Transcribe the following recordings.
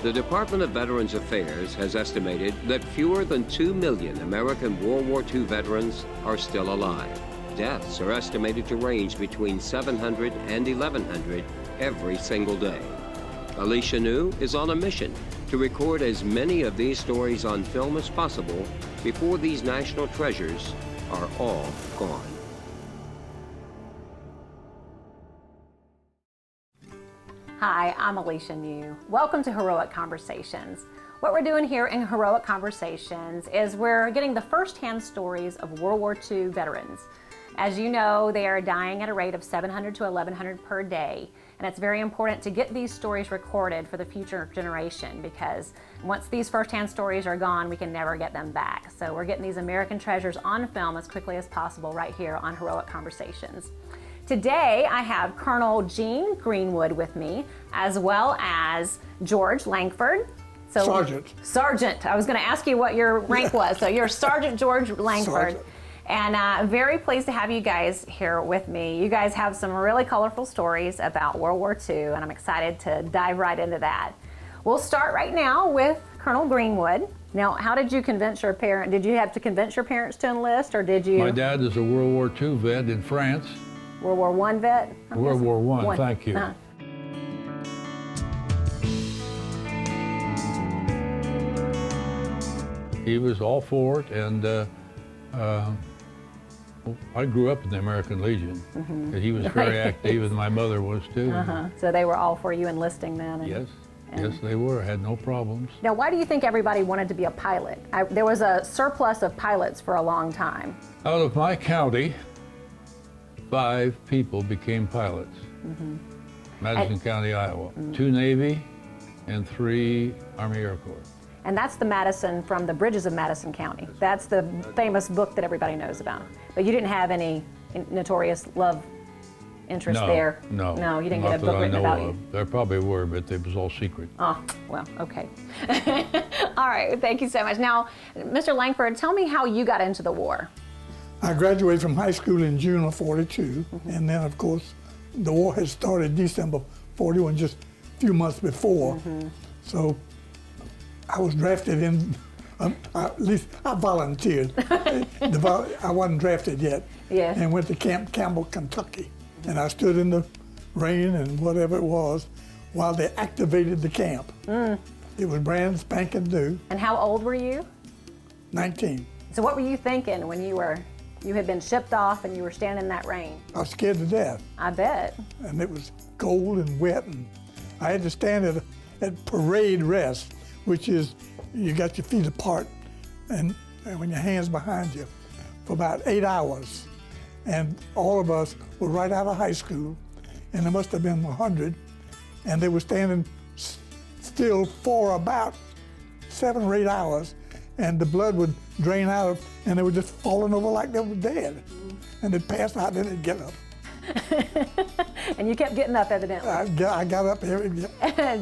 The Department of Veterans Affairs has estimated that fewer than 2 million American World War II veterans are still alive. Deaths are estimated to range between 700 and 1,100 every single day. Alicia New is on a mission to record as many of these stories on film as possible before these national treasures are all gone. Hi, I'm Alicia New. Welcome to Heroic Conversations. What we're doing here in Heroic Conversations is we're getting the first-hand stories of World War II veterans. As you know, they are dying at a rate of 700 to 1,100 per day, and it's very important to get these stories recorded for the future generation, because once these first-hand stories are gone, we can never get them back. So we're getting these American treasures on film as quickly as possible right here on Heroic Conversations. Today, I have Colonel Gene Greenwood with me, as well as George Langford. So, Sergeant. Sergeant. I was going to ask you what your rank was. So you're Sergeant George Langford. Sergeant. And I'm very pleased to have you guys here with me. You guys have some really colorful stories about World War II, and I'm excited to dive right into that. We'll start right now with Colonel Greenwood. Now, how did you convince your parents? Did you have to convince your parents to enlist, or did you? My dad is a World War II vet in France. World War I vet? World War I, thank you. He was all for it, and I grew up in the American Legion. And he was very active, and my mother was too. So they were all for you enlisting then? Yes, yes, they were. I had no problems. Now, why do you think everybody wanted to be a pilot? There was a surplus of pilots for a long time. Out of my county, 5 people became pilots. Madison County, Iowa. 2 Navy and 3 Army Air Corps. And that's the Madison from the Bridges of Madison County. That's the famous book that everybody knows about. But you didn't have any notorious love interest there? No. No, you didn't Not get a book that I written know about of. you? There probably were, but it was all secret. Oh, well, okay. All right, thank you so much. Now, Mr. Langford, tell me how you got into the war. I graduated from high school in June of '42, and then, of course, the war had started December '41, just a few months before. So I was drafted in, at least I volunteered. I wasn't drafted yet. Yes. And went to Camp Campbell, Kentucky. And I stood in the rain and whatever it was while they activated the camp. It was brand spanking new. And how old were you? 19. So what were you thinking when you had been shipped off and you were standing in that rain? I was scared to death. I bet. And it was cold and wet, and I had to stand at parade rest, which is you got your feet apart and when your hands behind you for about 8 hours. And all of us were right out of high school, and there must have been 100, and they were standing still for about 7 or 8 hours, and the blood would drain out, and they were just falling over like they were dead. And they'd pass out, then they'd get up. And you kept getting up, evidently. I got up every.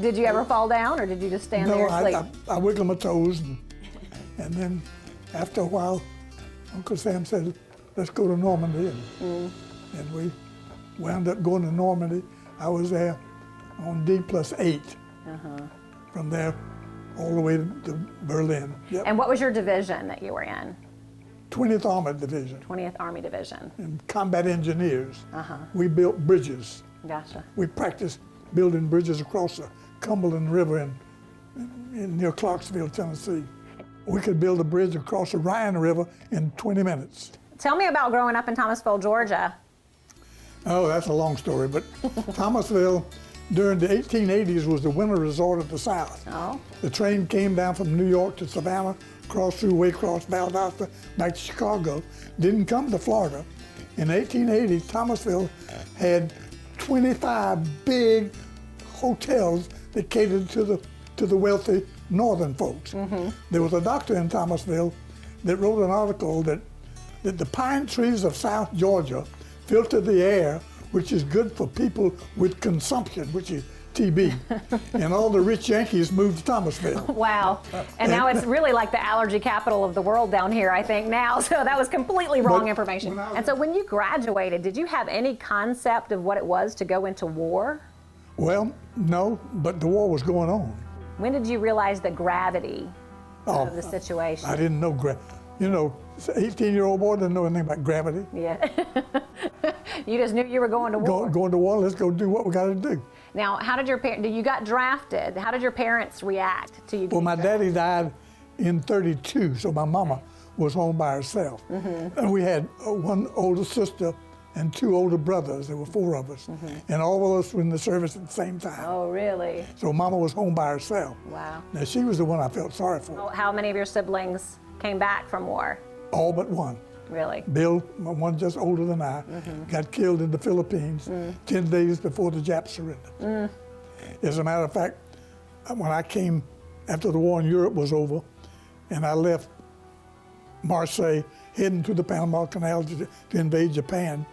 Did you ever fall down, or did you just stand there and sleep? I wiggled my toes, and then after a while, Uncle Sam said, "Let's go to Normandy," and we wound up going to Normandy. I was there on D+8. From there all the way to Berlin. Yep. And what was your division that you were in? 20th Armored Division. 20th Army Division. And combat engineers. We built bridges. Gotcha. We practiced building bridges across the Cumberland River near Clarksville, Tennessee. We could build a bridge across the Rhine River in 20 minutes. Tell me about growing up in Thomasville, Georgia. Oh, that's a long story, but Thomasville during the 1880s was the winter resort of the South. Oh. The train came down from New York to Savannah, crossed through Waycross, Valdosta, back to Chicago, didn't come to Florida. In 1880, Thomasville had 25 big hotels that catered to the wealthy northern folks. There was a doctor in Thomasville that wrote an article that the pine trees of South Georgia filter the air, which is good for people with consumption, which is TB. And all the rich Yankees moved to Thomasville. Wow. And now it's really like the allergy capital of the world down here, I think now. So that was completely wrong information. And so when you graduated, did you have any concept of what it was to go into war? Well, no, but the war was going on. When did you realize the gravity of the situation? I didn't know you know, 18-year-old boy doesn't know anything about gravity. Yeah. You just knew you were going to war. Going to war, let's go do what we got to do. Now, how did your parents, you got drafted, how did your parents react to you? Well, my daddy died in 32, so my mama was home by herself. And we had one older sister and two older brothers. There were four of us. And all of us were in the service at the same time. Oh, really? So mama was home by herself. Wow. Now, she was the one I felt sorry for. Oh, how many of your siblings came back from war? All but one. Really? Bill, one just older than I, got killed in the Philippines 10 days before the Japs surrendered. As a matter of fact, when I came after the war in Europe was over, and I left Marseille, heading to the Panama Canal to invade Japan,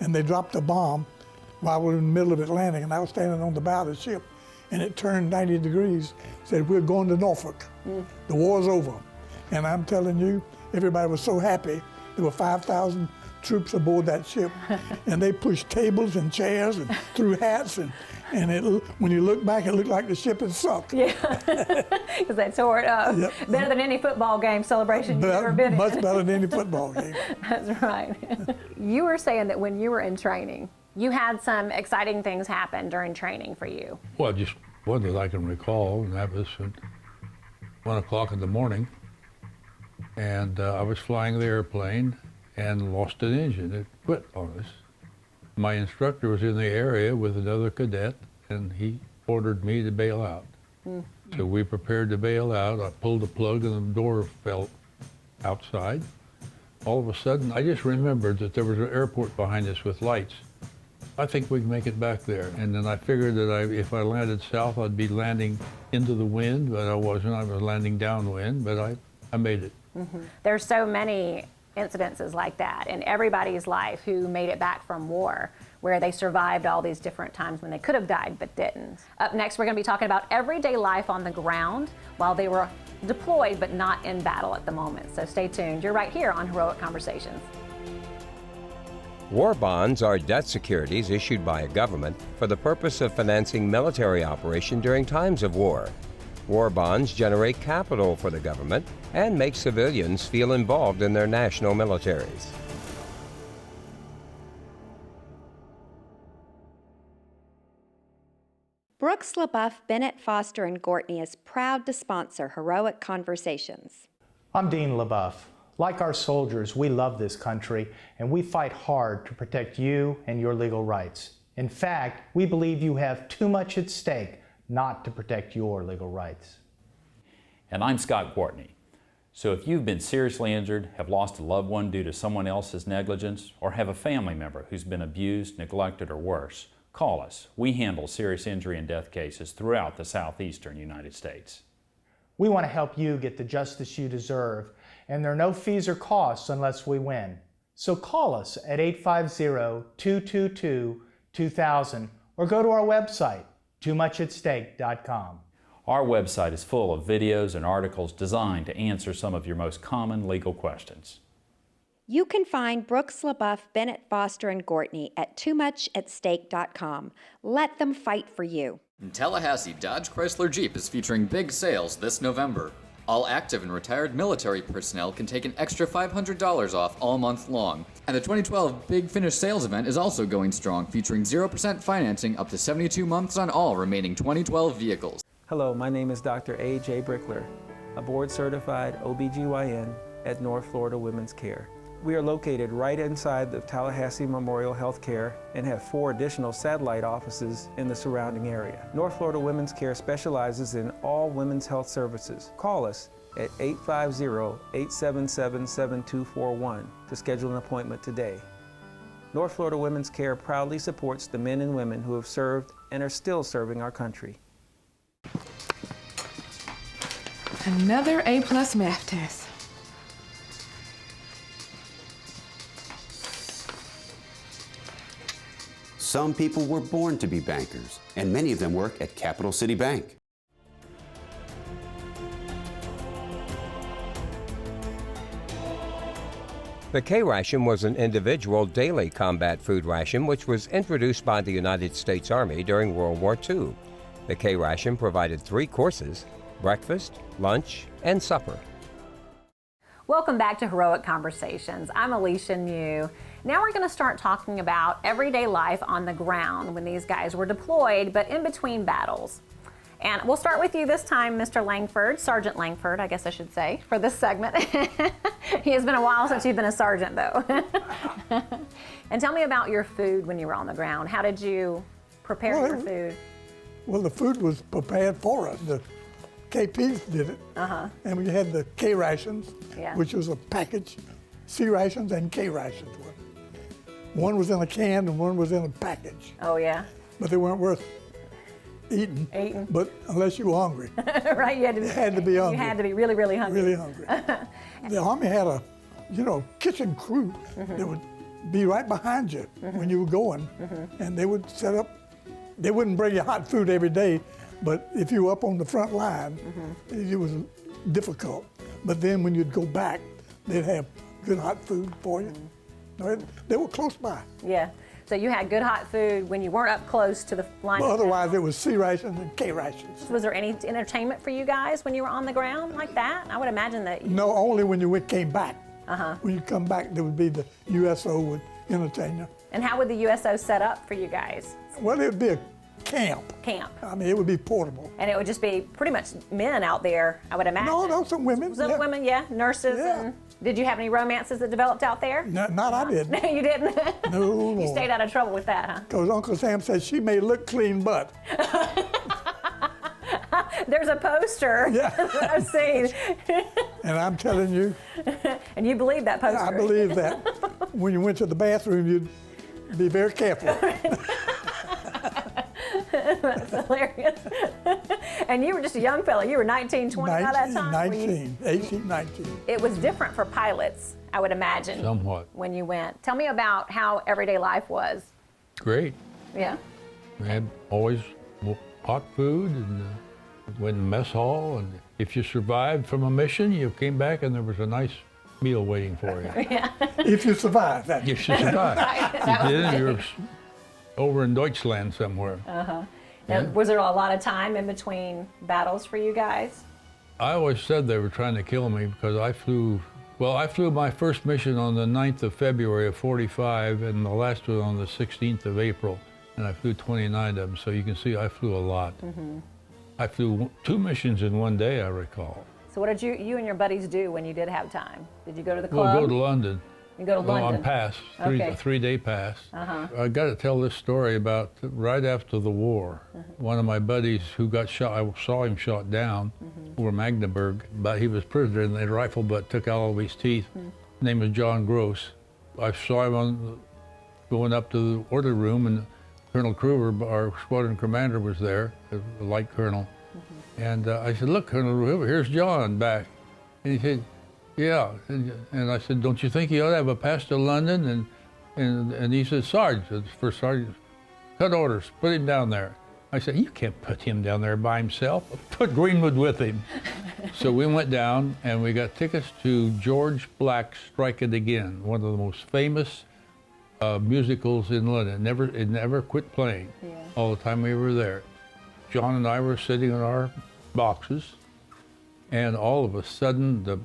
and they dropped a bomb while we were in the middle of Atlantic, and I was standing on the bow of the ship, and it turned 90 degrees, said, we're going to Norfolk. The war's over. And I'm telling you, everybody was so happy. There were 5,000 troops aboard that ship, and they pushed tables and chairs and threw hats, and when you look back, it looked like the ship had sunk. Yeah, because they tore it up. Yep. Better than any football game celebration you've ever been in. Much better than any football game. That's right. You were saying that when you were in training, you had some exciting things happen during training for you. Well, just one that I can recall, and that was at 1 o'clock in the morning. And I was flying the airplane and lost an engine. It quit on us. My instructor was in the area with another cadet, and he ordered me to bail out. So we prepared to bail out. I pulled the plug and the door fell outside. All of a sudden, I just remembered that there was an airport behind us with lights. I think we can make it back there. And then I figured that if I landed south, I'd be landing into the wind, but I wasn't. I was landing downwind, but I made it. There's so many incidences like that in everybody's life who made it back from war, where they survived all these different times when they could have died but didn't. Up next, we're going to be talking about everyday life on the ground while they were deployed but not in battle at the moment. So stay tuned. You're right here on Heroic Conversations. War bonds are debt securities issued by a government for the purpose of financing military operation during times of war. War bonds generate capital for the government and make civilians feel involved in their national militaries. Brooks LaBeouf, Bennett Foster, and Gortney is proud to sponsor Heroic Conversations. I'm Dean LaBeouf. Like our soldiers, we love this country, and we fight hard to protect you and your legal rights. In fact, we believe you have too much at stake not to protect your legal rights. And I'm Scott Gortney. So if you've been seriously injured, have lost a loved one due to someone else's negligence, or have a family member who's been abused, neglected, or worse, call us. We handle serious injury and death cases throughout the southeastern United States. We want to help you get the justice you deserve, and there are no fees or costs unless we win. So call us at 850-222-2000 or go to our website, toomuchatstake.com. Our website is full of videos and articles designed to answer some of your most common legal questions. You can find Brooks LaBeouf, Bennett Foster, and Gortney at toomuchatstake.com. Let them fight for you. Tallahassee Dodge Chrysler Jeep is featuring big sales this November. All active and retired military personnel can take an extra $500 off all month long. And the 2012 Big Finish sales event is also going strong, featuring 0% financing up to 72 months on all remaining 2012 vehicles. Hello, my name is Dr. A.J. Brickler, a board-certified OBGYN at North Florida Women's Care. We are located right inside the Tallahassee Memorial Healthcare and have 4 additional satellite offices in the surrounding area. North Florida Women's Care specializes in all women's health services. Call us at 850-877-7241 to schedule an appointment today. North Florida Women's Care proudly supports the men and women who have served and are still serving our country. Another A+ math test. Some people were born to be bankers, and many of them work at Capital City Bank. The K-ration was an individual daily combat food ration which was introduced by the United States Army during World War II. The K-ration provided 3 courses: breakfast, lunch, and supper. Welcome back to Heroic Conversations. I'm Alicia New. Now we're going to start talking about everyday life on the ground when these guys were deployed, but in between battles. And we'll start with you this time, Mr. Langford, Sergeant Langford, I guess I should say, for this segment. It has been a while since you've been a sergeant, though. And tell me about your food when you were on the ground. How did you prepare your food? Well, the food was prepared for us. The KPs did it. And we had the K rations, which was a package, C rations and K rations. One was in a can and one was in a package. Oh, yeah? But they weren't worth eating. But unless you were hungry. Right, you had to be hungry. You had to be really, really hungry. Really hungry. The Army had a, kitchen crew that would be right behind you when you were going. And they would set up, they wouldn't bring you hot food every day, but if you were up on the front line, it was difficult. But then when you'd go back, they'd have good hot food for you. They were close by. Yeah. So you had good hot food when you weren't up close to the line. Well, otherwise, it was C rations and K rations. Was there any entertainment for you guys when you were on the ground like that? I would imagine that. No, only when you came back. When you come back, there would be the USO would entertain you. And how would the USO set up for you guys? Well, it would be a camp. I mean, it would be portable. And it would just be pretty much men out there, I would imagine. No, some women. Some women, nurses. Yeah. And did you have any romances that developed out there? No, not I didn't. No, you didn't? No, You stayed out of trouble with that, huh? Because Uncle Sam said she may look clean, but. There's a poster that I've seen. And I'm telling you. And you believe that poster? I believe that. When you went to the bathroom, you'd be very careful. That's hilarious. And you were just a young fella. You were 19, 20 by that time? 18, 19. It was different for pilots, I would imagine. Somewhat. When you went. Tell me about how everyday life was. Great. Yeah. We had always hot food and went in mess hall. And if you survived from a mission, you came back and there was a nice meal waiting for you. If you survived. That. If you survived. If you didn't, you were over in Deutschland somewhere. And was there a lot of time in between battles for you guys? I always said they were trying to kill me because I flew my first mission on the 9th of February of 45 and the last one on the 16th of April. And I flew 29 of them, so you can see I flew a lot. I flew 2 missions in one day, I recall. So what did you and your buddies do when you did have time? Did you go to the club? We'll go to London. You go to London? On pass, a 3-day pass. I got to tell this story about right after the war. One of my buddies who got shot, I saw him shot down over Magdeburg, but he was prisoner and the rifle butt took out all of his teeth. His name was John Gross. I saw him going up to the order room and Colonel Kruger, our squadron commander, was there, a light colonel. And I said, "Look, Colonel, here's John back." And he said, "Yeah." And I said, "Don't you think he ought to have a pass to London?" And he said, "Sarge," first sergeant, "cut orders, put him down there." I said, "You can't put him down there by himself. Put Greenwood with him." So we went down and we got tickets to George Black's Strike It Again, one of the most famous musicals in London. It never quit playing all the time we were there. John and I were sitting in our boxes, and all of a sudden the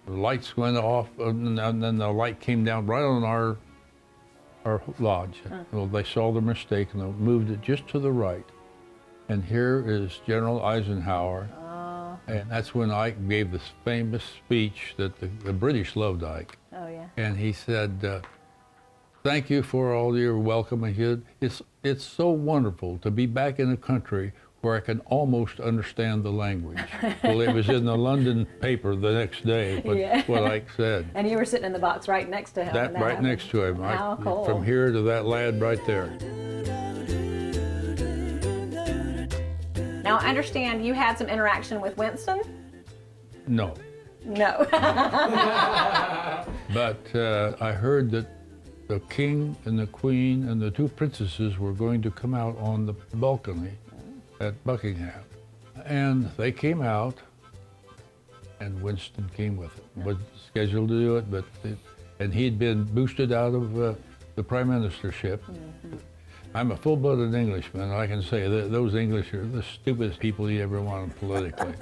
lights went off, and then the light came down right on our lodge. Well, they saw their mistake and they moved it just to the right. And here is General Eisenhower, and that's when Ike gave this famous speech that the British loved Ike. Oh yeah. And he said, "Thank you for all your welcome." And he said, it's so wonderful to be back in a country where I can almost understand the language. Well, it was in the London paper the next day, what Ike said. And you were sitting in the box right next to him. That right next to him. How cool. From here to that lad right there. Now, I understand you had some interaction with Winston? No. No. But I heard that the king and the queen and the 2 princesses were going to come out on the balcony at Buckingham. And they came out, and Winston came with them. Was scheduled to do it, and he'd been boosted out of the prime ministership. I'm a full-blooded Englishman. I can say that those English are the stupidest people you ever want politically.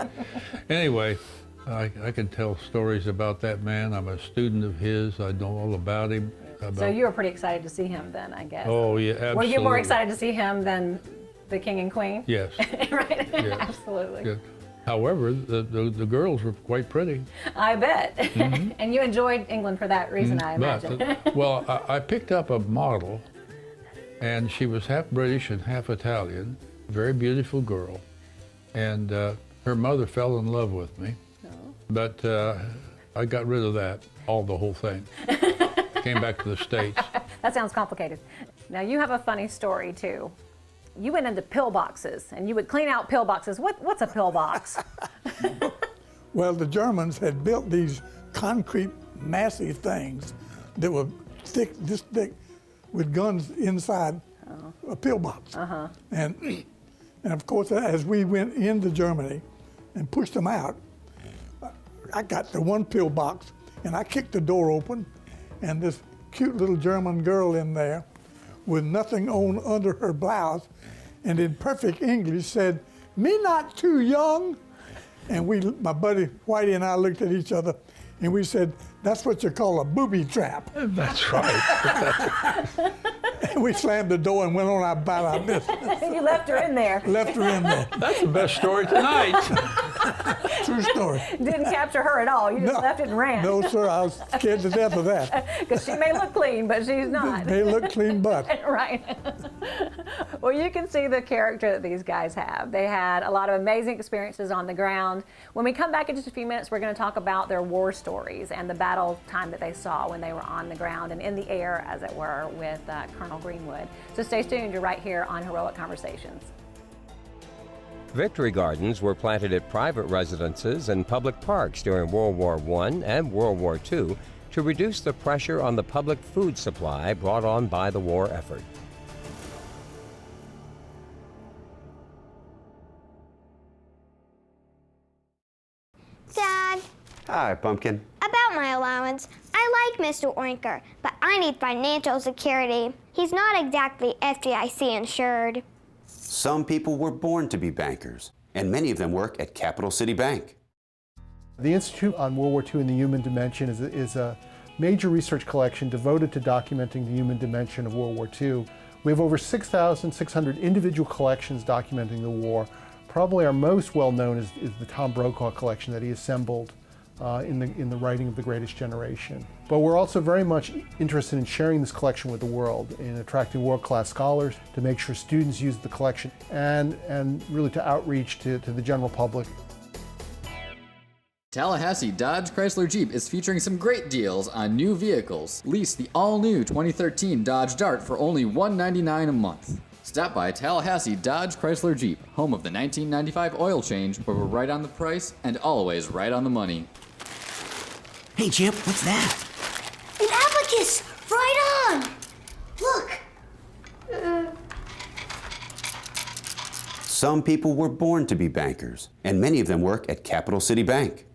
Anyway, I can tell stories about that man. I'm a student of his. I know all about him. So you were pretty excited to see him then, I guess. Oh, yeah, absolutely. Were you more excited to see him than the king and queen? Yes. Right? Yes. Absolutely. Yes. However, the girls were quite pretty. I bet. Mm-hmm. And you enjoyed England for that reason, I imagine. Well, I picked up a model, and she was half British and half Italian, very beautiful girl. And her mother fell in love with me. Oh. But I got rid of that, the whole thing. Came back to the States. That sounds complicated. Now you have a funny story too. You went into pillboxes and you would clean out pillboxes. What's a pillbox? Well, the Germans had built these concrete, massive things that were thick, this thick, with guns inside a pillbox. Uh-huh. And of course, as we went into Germany and pushed them out, I got to one pillbox and I kicked the door open, and this cute little German girl in there with nothing on under her blouse, and in perfect English said, "Me not too young." And my buddy Whitey and I looked at each other and we said, "That's what you call a booby trap." That's right. And we slammed the door and went on about our business. You left her in there. Left her in there. That's the best story tonight. True story. Didn't capture her at all. You just left it and ran. No, sir, I was scared to death of that. Because she may look clean, but she's not. May look clean, but. Right. Well, you can see the character that these guys have. They had a lot of amazing experiences on the ground. When we come back in just a few minutes, we're going to talk about their war stories and the battle time that they saw when they were on the ground and in the air, as it were, with Colonel Greenwood. So stay tuned. You're right here on Heroic Conversations. Victory gardens were planted at private residences and public parks during World War I and World War II to reduce the pressure on the public food supply brought on by the war effort. Dad. Hi, Pumpkin. About my allowance, I like Mr. Oinker, but I need financial security. He's not exactly FDIC insured. Some people were born to be bankers, and many of them work at Capital City Bank. The Institute on World War II and the Human Dimension is a major research collection devoted to documenting the human dimension of World War II. We have over 6,600 individual collections documenting the war. Probably our most well-known is the Tom Brokaw collection that he assembled in the writing of The Greatest Generation. But we're also very much interested in sharing this collection with the world, in attracting world-class scholars to make sure students use the collection, and really to outreach to the general public. Tallahassee Dodge Chrysler Jeep is featuring some great deals on new vehicles. Lease the all-new 2013 Dodge Dart for only $199 a month. Stop by Tallahassee Dodge Chrysler Jeep, home of the 1995 oil change, where we're right on the price and always right on the money. Hey, Chip, what's that? An abacus! Right on! Look! Some people were born to be bankers, and many of them work at Capital City Bank.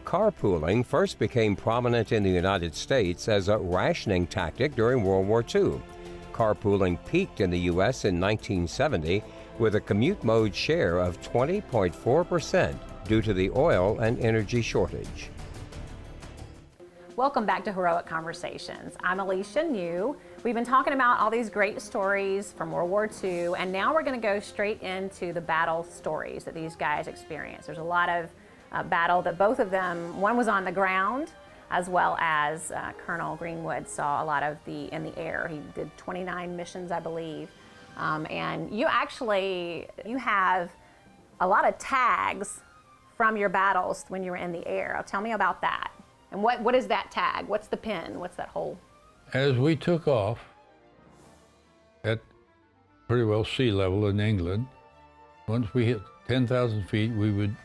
Carpooling first became prominent in the United States as a rationing tactic during World War II. Carpooling peaked in the U.S. in 1970 with a commute mode share of 20.4% due to the oil and energy shortage. Welcome back to Heroic Conversations. I'm Alicia New. We've been talking about all these great stories from World War II, and now we're going to go straight into the battle stories that these guys experienced. There's a lot of battle that both of them, one was on the ground, as well as Colonel Greenwood saw a lot of in the air. He did 29 missions, I believe. And you have a lot of tags from your battles when you were in the air. Tell me about that. And what is that tag? What's the pin? What's that whole? As we took off at pretty well sea level in England, once we hit 10,000 feet, we would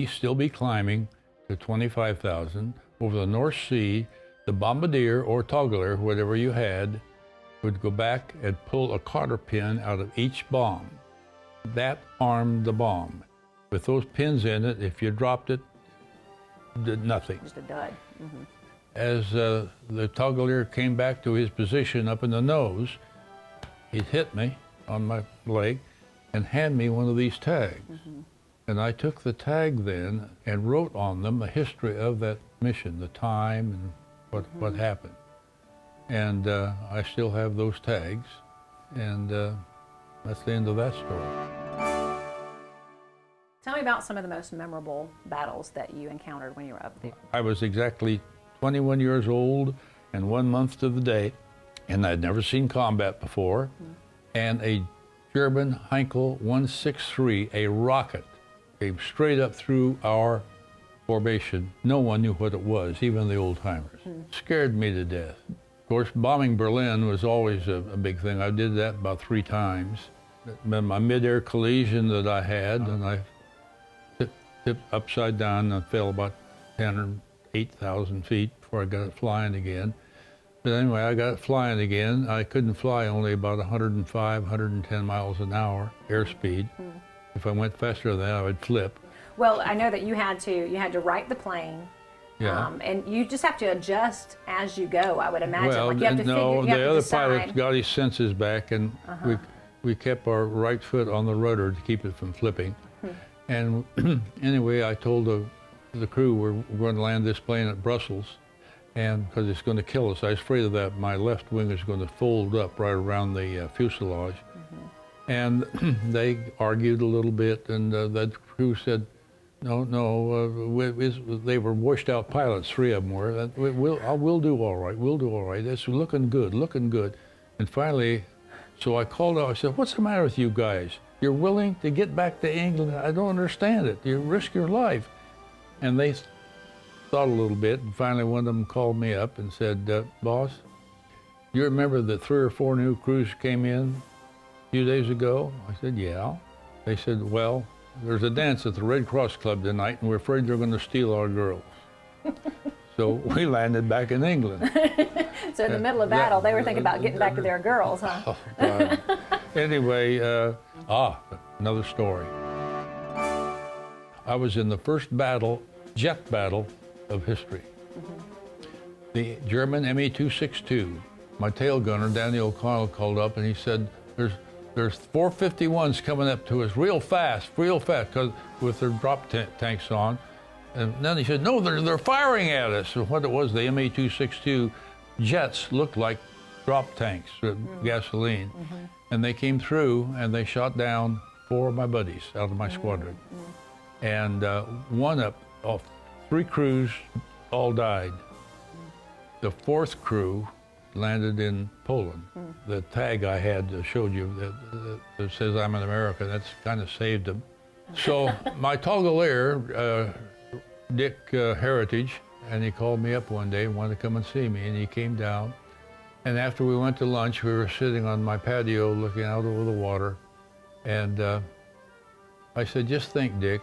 still be climbing to 25,000. Over the North Sea, the bombardier or toggler, whatever you had, would go back and pull a cotter pin out of each bomb. That armed the bomb. With those pins in it, if you dropped it, did nothing. Just a dud. Mm-hmm. As the Togolier came back to his position up in the nose, he'd hit me on my leg and hand me one of these tags. Mm-hmm. And I took the tag then and wrote on them a history of that mission, the time and what happened. And I still have those tags, and that's the end of that story. Tell me about some of the most memorable battles that you encountered when you were up there. I was exactly 21 years old and 1 month to the day, and I'd never seen combat before. Mm-hmm. And a German Heinkel 163, a rocket, came straight up through our formation. No one knew what it was, even the old-timers. Scared me to death. Of course, bombing Berlin was always a big thing. I did that about 3 times. My mid-air collision that I had, and I tipped upside down and fell about 10 or 8,000 feet before I got it flying again. But anyway, I got it flying again. I couldn't fly only about 105, 110 miles an hour airspeed. If I went faster than that, I would flip. Well, I know that you had to right the plane. Yeah. And you just have to adjust as you go, I would imagine. Well, like you have to no, figure, the other pilot got his senses back, and we kept our right foot on the rudder to keep it from flipping. And anyway, I told the crew we're going to land this plane at Brussels, and because it's going to kill us. I was afraid of that. My left wing is going to fold up right around the fuselage. And they argued a little bit, and the crew said, no, they were washed out pilots, 3 of them were. We'll do all right, we'll do all right. It's looking good, looking good. And finally, so I called out, I said, what's the matter with you guys? You're willing to get back to England? I don't understand it. You risk your life. And they thought a little bit, and finally one of them called me up and said, boss, you remember that 3 or 4 new crews came in a few days ago? I said, yeah. They said, well, there's a dance at the Red Cross Club tonight, and we're afraid they're going to steal our girls. So we landed back in England. So in the middle of battle, they were thinking about getting back to their girls, huh? Oh, God. Anyway, another story. I was in the first jet battle of history. The German Me-262. My tail gunner, Danny O'Connell, called up and he said, there's 451s coming up to us real fast, because with their drop tanks on. And then he said, no, they're firing at us. And what it was, the Me-262 jets looked like drop tanks, gasoline. And they came through and they shot down 4 of my buddies out of my squadron. And 3 crews all died. The 4th crew landed in Poland. The tag I had showed you that says I'm an American. That's kind of saved them. So my Togolier, Dick Heritage, and he called me up one day and wanted to come and see me, and he came down. And after we went to lunch, we were sitting on my patio looking out over the water, and I said, just think, Dick,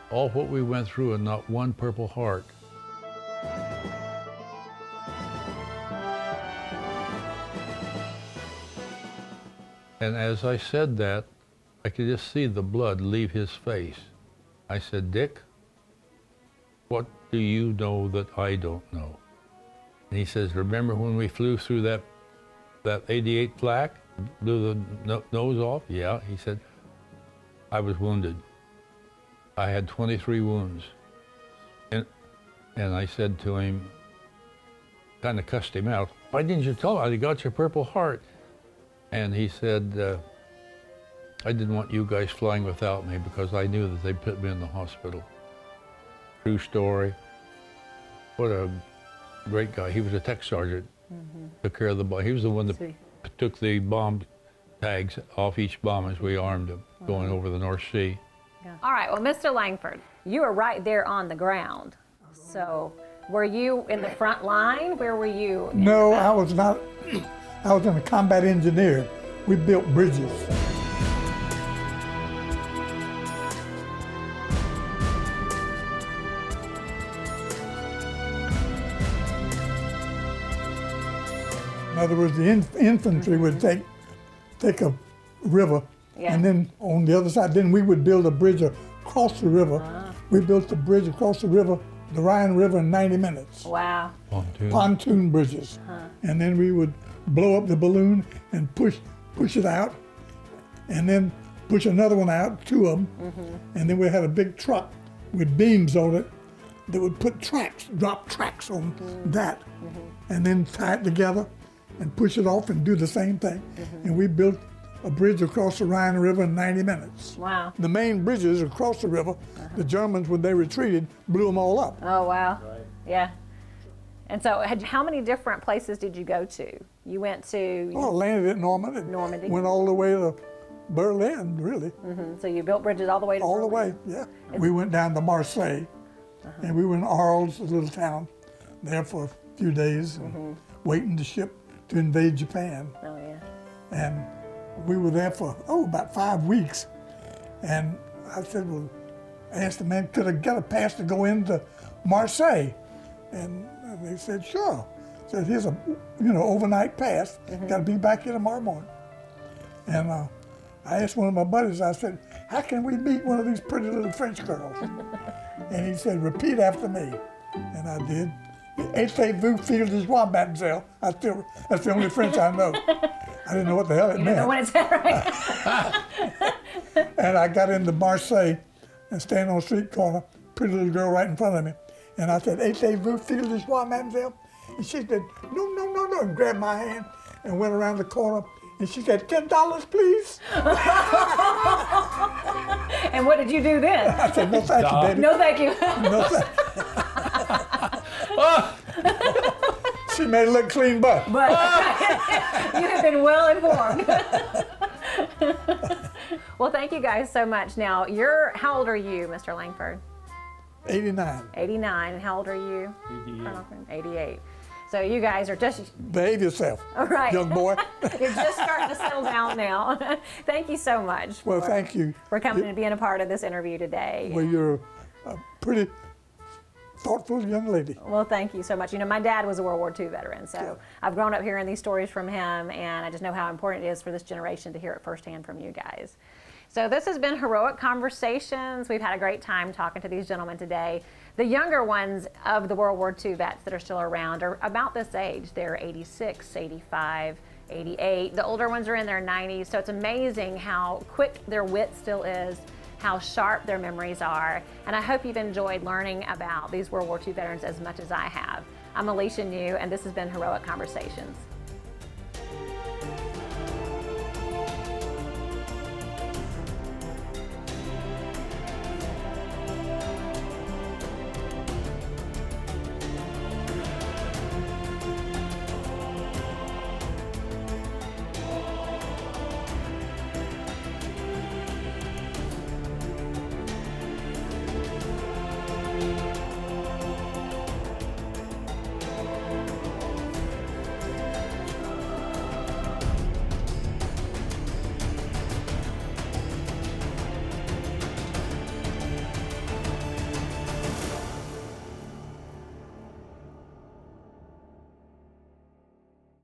all what we went through and not one Purple Heart. And as I said that, I could just see the blood leave his face. I said, Dick, what do you know that I don't know? And he says, remember when we flew through that 88 flak, blew the nose off? Yeah, he said, I was wounded. I had 23 wounds. And I said to him, kind of cussed him out, why didn't you tell me I got your Purple Heart? And he said, I didn't want you guys flying without me because I knew that they'd put me in the hospital. True story. What a great guy. He was a tech sergeant, took care of the bomb. He was the one that took the bomb tags off each bomb as we armed them, going over the North Sea. All right, well, Mr. Langford, you were right there on the ground. So were you in the front line? Where were you? No, I was not. I was a combat engineer. We built bridges. In other words, the infantry would take a river, and then on the other side, then we would build a bridge across the river. We built the bridge across the river the Rhine River in 90 minutes. Wow. Pontoon bridges. And then we would blow up the balloon and push it out, and then push another one out, 2 of them. And then we had a big truck with beams on it that would put tracks, drop tracks on that, and then tie it together and push it off and do the same thing. And we built a bridge across the Rhine River in 90 minutes. Wow. The main bridges across the river, the Germans, when they retreated, blew them all up. Oh, wow. Yeah. And so how many different places did you go to? You went to... Well, landed at Normandy. Normandy. Went all the way to Berlin, really. So you built bridges all the way to All the Berlin. way, yeah. We went down to Marseille, and we were in Arles, a little town, there for a few days, and waiting the ship to invade Japan. Oh, yeah. And we were there for, about 5 weeks. And I said, well, I asked the man, could I get a pass to go into Marseille? And they said, sure. Said, here's a, overnight pass. Got to be back here tomorrow morning. And I asked one of my buddies, I said, how can we meet one of these pretty little French girls? And he said, repeat after me. And I did. Étez-vous fille de joie, mademoiselle. That's the only French I know. I didn't know what the hell it You meant. don't know what it said, right? And I got into Marseille and standing on the street corner, pretty little girl right in front of me. And I said, Étez-vous fille de joie, mademoiselle? And she said, no, and grabbed my hand and went around the corner. And she said, $10, please. And what did you do then? I said, no, thank you, baby. No, thank you. No, thank She made a look clean butt. But you have been well informed. Well, thank you guys so much. Now, how old are you, Mr. Langford? 89. 89. And how old are you? 88. 88. So you guys are just... Behave yourself, All right. young boy. You're just starting to settle down now. Thank you so much Well, thank you. for coming and being a part of this interview today. Well, you're a pretty thoughtful young lady. Well, thank you so much. My dad was a World War II veteran, so I've grown up hearing these stories from him, and I just know how important it is for this generation to hear it firsthand from you guys. So this has been Heroic Conversations. We've had a great time talking to these gentlemen today. The younger ones of the World War II vets that are still around are about this age. They're 86, 85, 88. The older ones are in their 90s, so it's amazing how quick their wit still is, how sharp their memories are, and I hope you've enjoyed learning about these World War II veterans as much as I have. I'm Alicia New, and this has been Heroic Conversations.